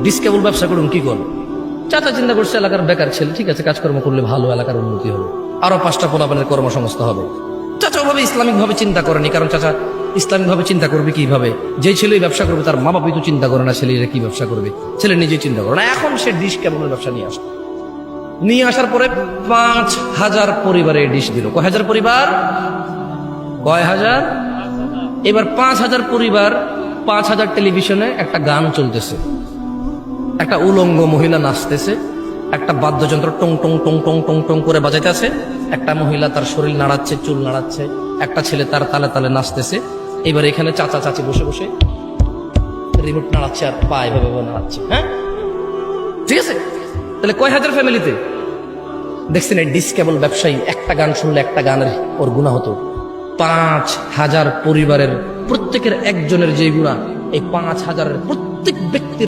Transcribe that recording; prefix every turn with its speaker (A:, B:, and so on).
A: ডিসকেবল ব্যবসা করুন, কি করুন? চাচা চিন্তা করছে এলাকার বেকার ছেলে, ঠিক আছে কাজকর্ম করলে ভালো, এলাকার উন্নতি হবে, আরো 5টা পোলাপানের কর্মসংস্থান হবে। চাচা ওভাবে ইসলামিক ভাবে চিন্তা করেনি, কারণ চাচা ইসলামিক ভাবে চিন্তা করবে কিভাবে? যে ছেলে ব্যবসা করবে তার মা বাবাই তো চিন্তা করে না ছেলেরা কি ব্যবসা করবে, ছেলে নিজেই চিন্তা করে না। এখন সে ডিশ কেবলের ব্যবসা নিয়ে আসার পরে 5,000 পরিবারে ডিশ দিল। কয় হাজার পরিবার? কয় হাজার? এবার 5,000 পরিবার, 5,000 টেলিভিশনে একটা গান চলতেছে, একটা উলঙ্গ মহিলা নাচতেছে, একটা বাদ্যযন্ত্র টং টং টং টং টং টং করে বাজাইতেছে, একটা মহিলা তার শরীর নাড়াচ্ছে, চুল নাড়াচ্ছে, একটা ছেলে তার তালে তালে নাচতেছে। এবার এখানে চাচা চাচি বসে বসে রিমোট নাড়াচ্ছে আর পা এভাবে নাড়াচ্ছে। হ্যাঁ, ঠিক আছে। তাহলে কয় হাজার ফ্যামিলিতে দেখছেন এই ডিসকেবল ব্যবসায়ী একটা গান শুনলে একটা গানের ওর গুনাহ হতো। 5,000 পরিবারের প্রত্যেকের একজনের যে গুনাহ, এই 5,000 প্রত্যেক ব্যক্তির